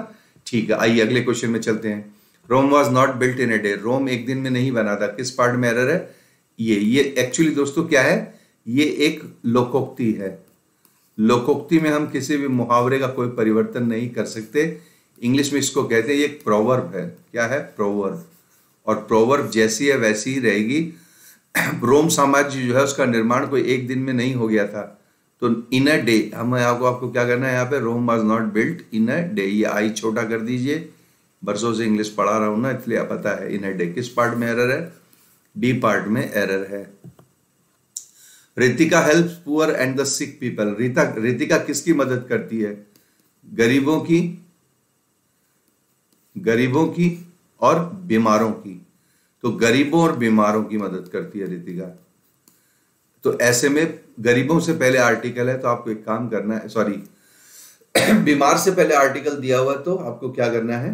ठीक है, आइए अगले क्वेश्चन में चलते हैं। Rome was not built in a day, Rome एक दिन में नहीं बना था, किस पार्ट में एरर है। ये एक्चुअली दोस्तों क्या है, ये एक लोकोक्ति है। लोकोक्ति में हम किसी भी मुहावरे का कोई परिवर्तन नहीं कर सकते। इंग्लिश में इसको कहते हैं, ये एक प्रोवर्ब है। क्या है, प्रोवर्ब, और प्रोवर्ब जैसी है वैसी ही रहेगी। रोम साम्राज्य जो है उसका निर्माण कोई एक दिन में नहीं हो गया था, तो इन अ डे, हम आपको क्या करना है यहाँ पे, Rome was not built in a day, ये आई छोटा कर दीजिए, बरसों से इंग्लिश पढ़ा रहा हूं ना इसलिए पता है। इन अ डे किस पार्ट में एरर है, बी पार्ट में एरर है। Ritika helps poor and the sick people, Ritika किसकी मदद करती है, गरीबों की और बीमारों की, तो गरीबों और बीमारों की मदद करती है रितिका। तो ऐसे में गरीबों से पहले आर्टिकल है, तो आपको एक काम करना है, सॉरी बीमार से पहले आर्टिकल दिया हुआ, तो आपको क्या करना है,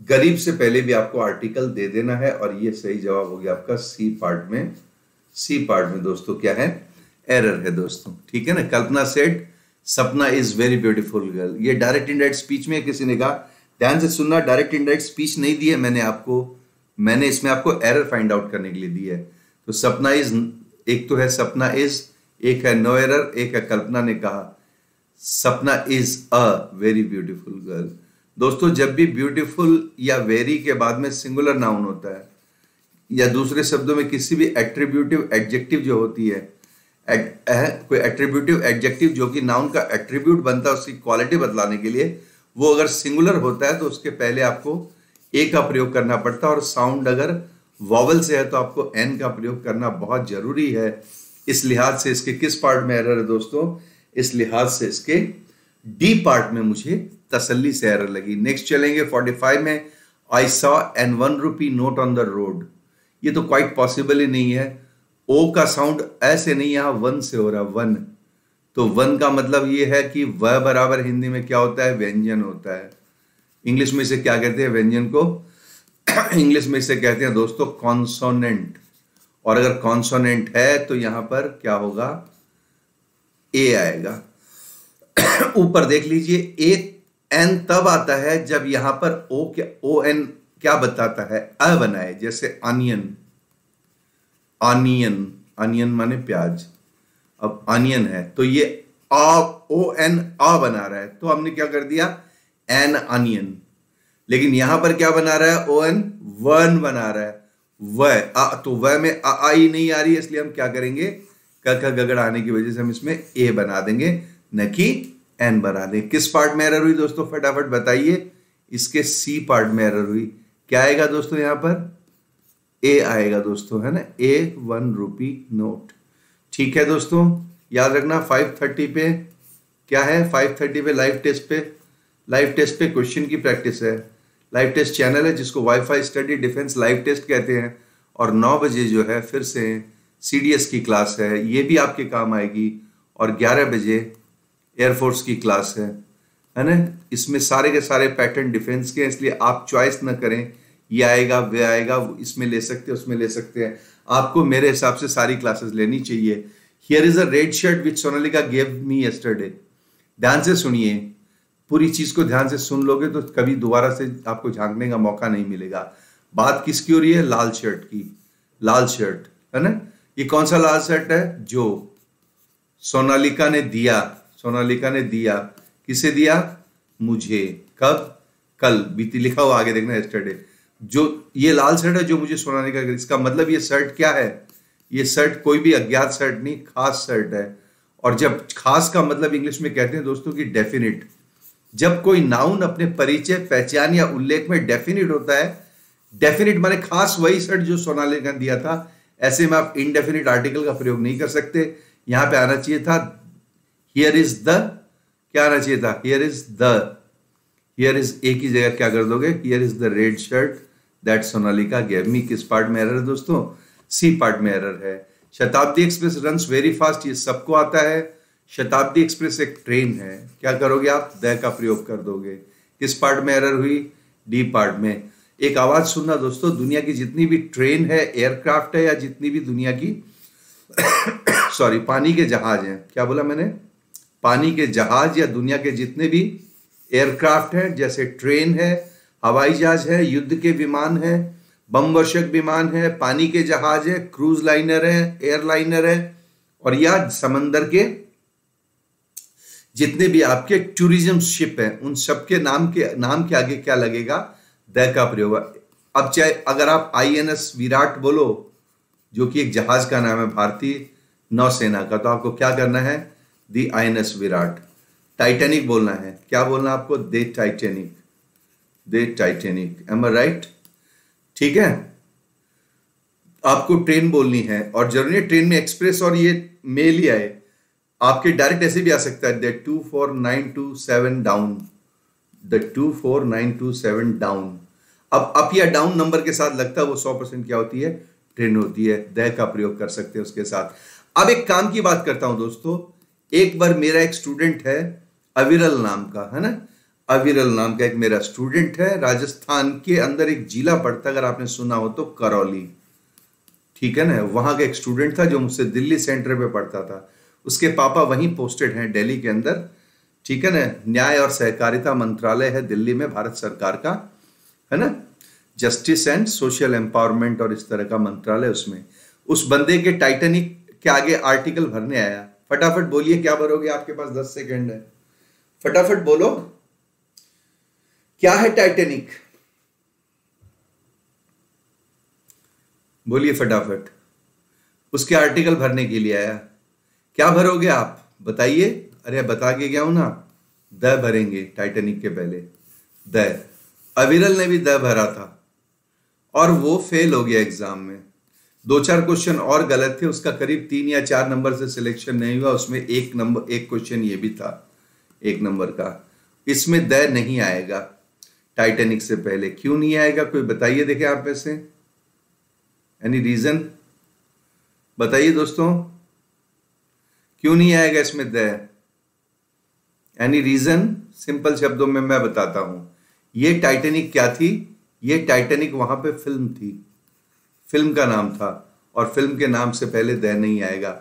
गरीब से पहले भी आपको आर्टिकल दे देना है, और ये सही जवाब हो गया आपका सी पार्ट में। सी पार्ट में दोस्तों क्या है, एरर है दोस्तों, ठीक है ना। कल्पना सेड सपना इज वेरी ब्यूटीफुल गर्ल, ये डायरेक्ट इनडायरेक्ट स्पीच में किसी ने कहा, ध्यान से सुनना, डायरेक्ट इनडायरेक्ट स्पीच नहीं दी है मैंने आपको, मैंने इसमें आपको एरर फाइंड आउट करने के लिए दी है। तो सपना इज, एक तो है सपना इज, एक है नो एरर, एक है कल्पना ने कहा सपना is a very beautiful girl. दोस्तों जब भी ब्यूटीफुल या वेरी के बाद में सिंगुलर नाउन होता है, या दूसरे शब्दों में किसी भी एट्रीब्यूटिव एडजेक्टिव जो होती है, कोई एट्रीब्यूटिव एडजेक्टिव जो कि नाउन का एट्रीब्यूट बनता है उसकी क्वालिटी बतलाने के लिए, वो अगर सिंगुलर होता है तो उसके पहले आपको ए का प्रयोग करना पड़ता है, और साउंड अगर वॉवल से है तो आपको एन का प्रयोग करना बहुत जरूरी है। इस लिहाज से इसके किस पार्ट में एरर है दोस्तों, इस लिहाज से इसके डी पार्ट में मुझे तसल्ली से एरर लगी। नेक्स्ट चलेंगे 45 में, I saw an 1 rupee note on the road, ये तो क्वाइट पॉसिबल ही नहीं है। ओ का साउंड ऐसे नहीं, यहां वन से हो रहा, वन, तो वन का मतलब ये है कि व बराबर हिंदी में क्या होता है, व्यंजन होता है। इंग्लिश में इसे क्या कहते हैं, व्यंजन को इंग्लिश में इसे कहते हैं दोस्तों कॉन्सोनेंट, और अगर कॉन्सोनेंट है तो यहां पर क्या होगा, ए आएगा। ऊपर देख लीजिए, ए एन तब आता है जब यहां पर ओ एन क्या बताता है, अ बनाए, जैसे अनियन, अनियन माने प्याज, अब अनियन है तो ये ओ एन आ बना रहा है, तो हमने क्या कर दिया, एन अनियन। लेकिन यहां पर क्या बना रहा है, ओ एन वन बना रहा है, तो व में आई नहीं आ रही है, इसलिए हम क्या करेंगे, क गगड़ आने की वजह से हम इसमें ए बना देंगे, न कि एन बना देंगे। किस पार्ट में एरर हुई दोस्तों, फटाफट बताइए। इसके सी पार्ट में एरर हुई। क्या आएगा दोस्तों, यहां पर ए आएगा दोस्तों, है ना, ए 1 रुपी नोट। ठीक है दोस्तों, याद रखना 5:30 पे क्या है, 5:30 पे लाइव टेस्ट पे क्वेश्चन की प्रैक्टिस है। लाइव टेस्ट चैनल है जिसको WiFi study defence live test कहते हैं, और 9 बजे जो है फिर से CDS की क्लास है, ये भी आपके काम आएगी। और 11 बजे एयरफोर्स की क्लास है ना। इसमें सारे के सारे पैटर्न डिफेंस के हैं, इसलिए आप चॉइस ना करें ये आएगा वे आएगा, इसमें ले सकते हैं उसमें ले सकते हैं। आपको मेरे हिसाब से सारी क्लासेस लेनी चाहिए। Here is a red shirt which Sonalika gave me yesterday. ध्यान से सुनिए, पूरी चीज को ध्यान से सुन लोगे तो कभी दोबारा से आपको झांकने का मौका नहीं मिलेगा। बात किसकी हो रही है? लाल शर्ट की। लाल शर्ट है ना। ये कौन सा लाल शर्ट है? जो सोनालिका ने दिया। सोनालिका ने दिया। किसे दिया? मुझे। कब? कल। बीती लिखा हुआ आगे देखना, यस्टरडे। जो ये लाल शर्ट है जो मुझे सोनालिका, इसका मतलब ये शर्ट क्या है? ये शर्ट कोई भी अज्ञात शर्ट नहीं, खास शर्ट है। और जब खास का मतलब इंग्लिश में कहते हैं दोस्तों की डेफिनिट। जब कोई नाउन अपने परिचय, पहचान या उल्लेख में डेफिनिट होता है, डेफिनिट माने खास वही शर्ट जो सोनालिका ने दिया था। ऐसे में आप इनडेफिनिट आर्टिकल का प्रयोग नहीं कर सकते। यहां पे आना चाहिए था हियर इज द, क्या आना चाहिए था? Here is the, here is एक ही जगह क्या कर दोगे? Here is the red shirt that Sonalika gave me. किस पार्ट में एरर है दोस्तों? सी पार्ट में एरर है। शताब्दी एक्सप्रेस रन्स वेरी फास्ट, ये सबको आता है। शताब्दी एक्सप्रेस एक ट्रेन है। क्या करोगे आप? द का प्रयोग कर दोगे। किस पार्ट में एरर हुई? डी पार्ट में। एक आवाज सुनना दोस्तों, दुनिया की जितनी भी ट्रेन है, एयरक्राफ्ट है, या जितनी भी दुनिया की सॉरी पानी के जहाज हैं, क्या बोला मैंने? पानी के जहाज या दुनिया के जितने भी एयरक्राफ्ट हैं, जैसे ट्रेन है, हवाई जहाज है, युद्ध के विमान है, बम वर्षक विमान है, पानी के जहाज है, क्रूज लाइनर है, एयरलाइनर है, और या समंदर के जितने भी आपके टूरिज्म शिप हैं, उन सबके नाम के आगे क्या लगेगा? द का प्रयोग। अब चाहे अगर आप INS विराट बोलो, जो कि एक जहाज का नाम है भारतीय नौसेना का, तो आपको क्या करना है? दी INS विराट। टाइटैनिक बोलना है। क्या बोलना आपको? दे Titanic. They Titanic. M I right? ठीक है। आपको ट्रेन बोलनी है, और जरूरी है ट्रेन में एक्सप्रेस और ये मेल ही आए। आपके डायरेक्ट ऐसे भी आ सकता है द 24927 डाउन। The 24927 down. अब अप या डाउन नंबर के साथ लगता है वो 100% क्या होती है? ट्रेन होती है। द का प्रयोग कर सकते हैं उसके साथ। अब एक काम की बात करता हूं दोस्तों। एक बार मेरा एक स्टूडेंट है अविरल नाम का, है ना। अविरल नाम का एक मेरा स्टूडेंट है। राजस्थान के अंदर एक जिला पड़ता है, अगर आपने सुना हो तो, करौली। ठीक है ना। वहां का एक स्टूडेंट था जो मुझसे दिल्ली सेंटर पे पढ़ता था। उसके पापा वहीं पोस्टेड हैं दिल्ली के अंदर। ठीक है ना। न्याय और सहकारिता मंत्रालय है दिल्ली में, भारत सरकार का, है ना। जस्टिस एंड सोशल एम्पावरमेंट और इस तरह का मंत्रालय उसमें। उस बंदे के टाइटैनिक के आगे आर्टिकल भरने आया। फटाफट बोलिए क्या भरोगे? आपके पास 10 सेकंड है, फटाफट बोलो क्या है टाइटैनिक? बोलिए फटाफट। उसके आर्टिकल भरने के लिए आया। क्या भरोगे आप? बताइए। अरे बता के गया हूं ना, द भरेंगे टाइटैनिक के पहले। द। अविरल ने भी द भरा था और वो फेल हो गया एग्जाम में। 2-4 क्वेश्चन और गलत थे, उसका करीब 3 या 4 नंबर से सिलेक्शन नहीं हुआ। उसमें एक क्वेश्चन ये भी था 1 नंबर का। इसमें द नहीं आएगा टाइटैनिक से पहले। क्यों नहीं आएगा? कोई बताइए देखे आप में से। Any reason? बताइए दोस्तों, क्यों नहीं आएगा इसमें द? Any reason? सिंपल शब्दों में मैं बताता हूं। ये टाइटैनिक क्या थी? ये टाइटैनिक वहां पे फिल्म थी, फिल्म का नाम था, और फिल्म के नाम से पहले द नहीं आएगा।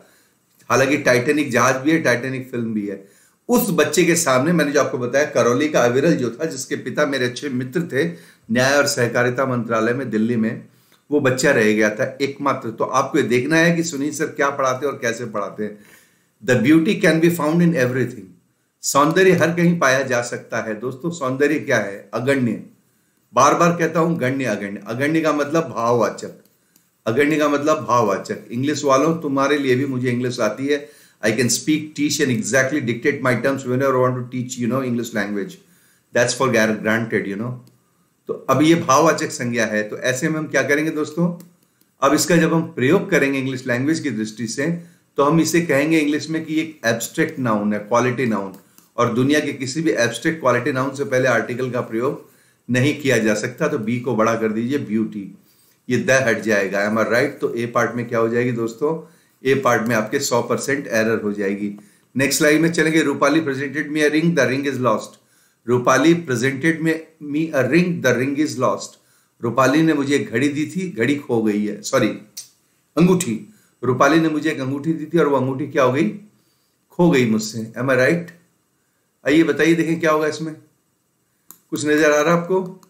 हालांकि टाइटैनिक जहाज भी है, टाइटैनिक फिल्म भी है। उस बच्चे के सामने मैंने जो आपको बताया, करौली का अविरल जो था, जिसके पिता मेरे अच्छे मित्र थे न्याय और सहकारिता मंत्रालय में दिल्ली में, वो बच्चा रह गया था एकमात्र। तो आपको ये देखना है कि सुनील सर क्या पढ़ाते हैं और कैसे पढ़ाते हैं। The beauty can be found in everything. सौंदर्य हर कहीं पाया जा सकता है दोस्तों। सौंदर्य क्या है? अगण्य। बार बार कहता हूं गण्य अगण्य। अगण्य का मतलब भाववाचक। अगण्य का मतलब भाववाचक। इंग्लिश वालों, तुम्हारे लिए भी, मुझे इंग्लिश आती है। I can speak, teach and exactly dictate my terms whenever I want to teach, English language. That's for granted, तो अब ये भाववाचक संज्ञा है। तो ऐसे में हम क्या करेंगे दोस्तों? अब इसका जब हम प्रयोग करेंगे इंग्लिश लैंग्वेज की दृष्टि से, तो हम इसे कहेंगे इंग्लिश में कि एक एब्स्ट्रैक्ट नाउन है, क्वालिटी नाउन। और दुनिया के किसी भी एब्स्ट्रैक्ट क्वालिटी नाउन से पहले आर्टिकल का प्रयोग नहीं किया जा सकता। तो बी को बड़ा कर दीजिए, ब्यूटी। ये द हट जाएगा। M I right? तो ए पार्ट में क्या हो जाएगी दोस्तों? ए पार्ट में आपके 100% एरर हो जाएगी। नेक्स्ट स्लाइड में चलेंगे। Rupali presented me a ring, the ring is lost. Rupali presented me a ring, the ring is lost. Rupali ने मुझे एक घड़ी दी थी, घड़ी खो गई है। सॉरी, अंगूठी। रूपाली ने मुझे एक अंगूठी दी थी और वो अंगूठी क्या हो गई? खो गई मुझसे। M I right? आइए बताइए, देखें क्या होगा इसमें। कुछ नजर आ रहा आपको?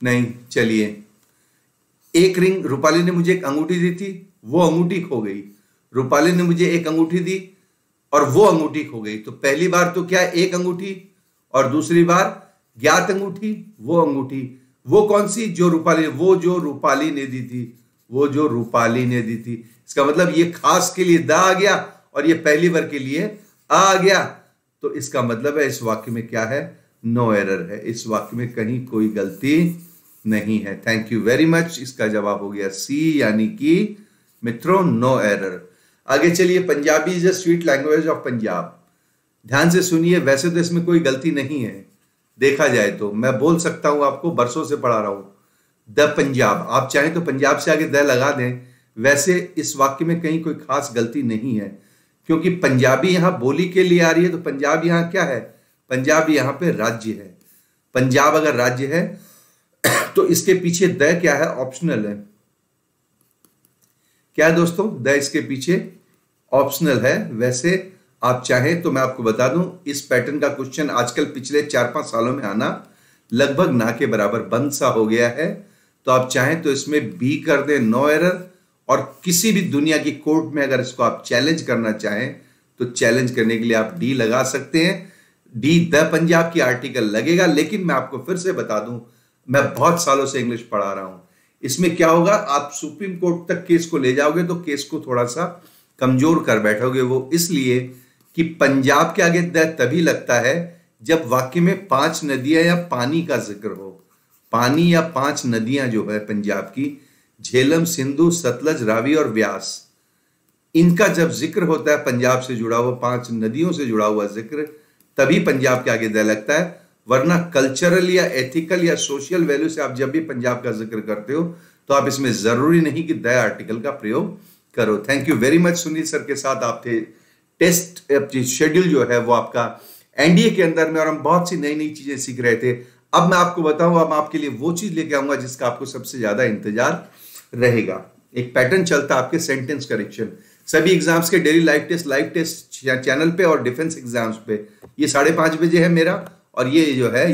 नहीं। चलिए, एक रिंग, रूपाली ने मुझे एक अंगूठी दी थी, वो अंगूठी खो गई। रूपाली ने मुझे एक अंगूठी दी और वो अंगूठी खो गई। तो पहली बार तो क्या, एक अंगूठी, और दूसरी बार ज्ञात अंगूठी, वो अंगूठी। वो कौन सी? जो रूपाली, वो जो रूपाली ने दी थी, वो जो रूपाली ने दी थी। इसका मतलब ये खास के लिए द आ गया और ये पहली बार के लिए आ गया। तो इसका मतलब है इस वाक्य में क्या है? नो एरर है। इस वाक्य में कहीं कोई गलती नहीं है। Thank you very much. इसका जवाब हो गया सी, यानी कि मित्रों नो एरर। आगे चलिए। Punjabi is a sweet language of Punjab. ध्यान से सुनिए, वैसे तो इसमें कोई गलती नहीं है, देखा जाए तो मैं बोल सकता हूं, आपको बरसों से पढ़ा रहा हूं, द पंजाब। आप चाहें तो पंजाब से आगे द लगा दें। वैसे इस वाक्य में कहीं कोई खास गलती नहीं है, क्योंकि पंजाबी यहां बोली के लिए आ रही है। तो पंजाब यहां क्या है? पंजाब यहां पे राज्य है। पंजाब अगर राज्य है तो इसके पीछे द क्या है? ऑप्शनल है। क्या है दोस्तों? द इसके पीछे ऑप्शनल है। वैसे आप चाहें तो मैं आपको बता दूं, इस पैटर्न का क्वेश्चन आजकल पिछले 4-5 सालों में आना लगभग ना के बराबर बंद सा हो गया है। तो आप चाहें तो इसमें बी कर दें, नो एरर। और किसी भी दुनिया की कोर्ट में अगर इसको आप चैलेंज करना चाहें तो चैलेंज करने के लिए आप डी लगा सकते हैं। डी द पंजाब की आर्टिकल लगेगा। लेकिन मैं आपको फिर से बता दूं, मैं बहुत सालों से इंग्लिश पढ़ा रहा हूं। इसमें क्या होगा, आप सुप्रीम कोर्ट तक केस को ले जाओगे तो केस को थोड़ा सा कमजोर कर बैठोगे। वो इसलिए कि पंजाब के आगे द तभी लगता है जब वाक्य में 5 नदियां या पानी का जिक्र हो। पानी या 5 नदियां जो है पंजाब की, झेलम, सिंधु, सतलज, रावी और व्यास, इनका जब जिक्र होता है, पंजाब से जुड़ा हुआ 5 नदियों से जुड़ा हुआ जिक्र, तभी पंजाब के आगे द लगता है। वरना कल्चरल या एथिकल या सोशल वैल्यू से आप जब भी पंजाब का जिक्र करते हो तो आप इसमें जरूरी नहीं कि द आर्टिकल का प्रयोग करो। Thank you very much. Sunil sir के साथ आप थे। टेस्ट शेड्यूल जो है वो आपका एनडीए के अंदर में, और हम बहुत सी नई नई चीजें सीख रहे थे। अब मैं आपको बताऊं, अब आपके लिए वो चीज लेके आऊंगा जिसका आपको सबसे ज्यादा इंतजार रहेगा। एक पैटर्न चलता है आपके सेंटेंस करेक्शन। सभी एग्जाम्स के डेली लाइव टेस्ट चैनल पे और डिफेंस एग्जाम्स पे ये 5:30 बजे है मेरा, और ये जो है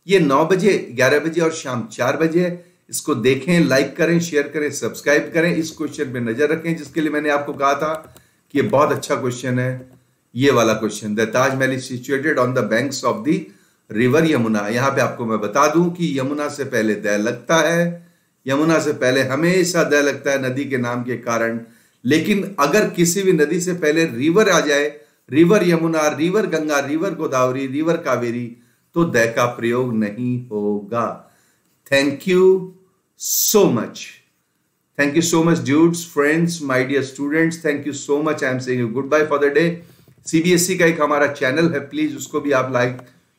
ये 9 बजे, 11 बजे और शाम 4 बजे है। इसको देखें, लाइक करें, शेयर करें, सब्सक्राइब करें। इस क्वेश्चन पे नजर रखें जिसके लिए मैंने आपको कहा था कि ये बहुत अच्छा क्वेश्चन है। ये वाला question, the Taj Mahal is situated on the banks of the river Yamuna. यहां पे आपको मैं बता दूं कि यमुना से पहले द लगता है। यमुना से पहले हमेशा द लगता है नदी के नाम के कारण। लेकिन अगर किसी भी नदी से पहले रिवर आ जाए, river Yamuna, river Ganga, river Godavari, river Kaveri, तो द का प्रयोग नहीं होगा। Thank you so much. Thank you so much, dudes, friends, my dear students. Thank you so much. I am saying you goodbye for the day. CBSE का एक हमारा channel है, please उसको भी आप लाइक,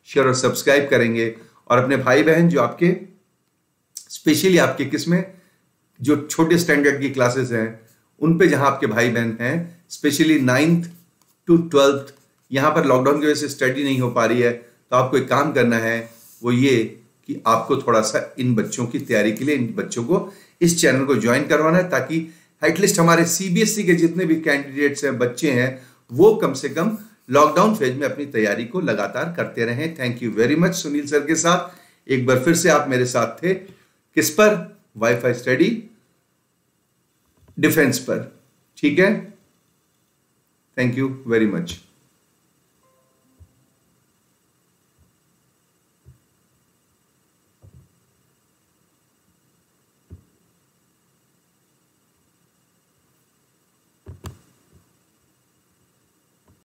शेयर और सब्सक्राइब करेंगे। और अपने भाई बहन जो आपके स्पेशली आपके किसमें जो छोटे स्टैंडर्ड की क्लासेस हैं उन पे, जहां आपके भाई बहन हैं स्पेशली 9th to 12th, यहां पर लॉकडाउन की वजह से स्टडी नहीं हो पा रही है, तो आपको एक काम करना है, वो ये कि आपको थोड़ा सा इन बच्चों की तैयारी के लिए इन बच्चों को इस चैनल को ज्वाइन करवाना है, ताकि एटलीस्ट हमारे सीबीएसई के जितने भी कैंडिडेट्स हैं, बच्चे हैं, वो कम से कम लॉकडाउन फेज में अपनी तैयारी को लगातार करते रहें। Thank you very much. Sunil sir के साथ एक बार फिर से आप मेरे साथ थे, किस पर? वाईफाई स्टडी डिफेंस पर। ठीक है, थैंक यू वेरी मच।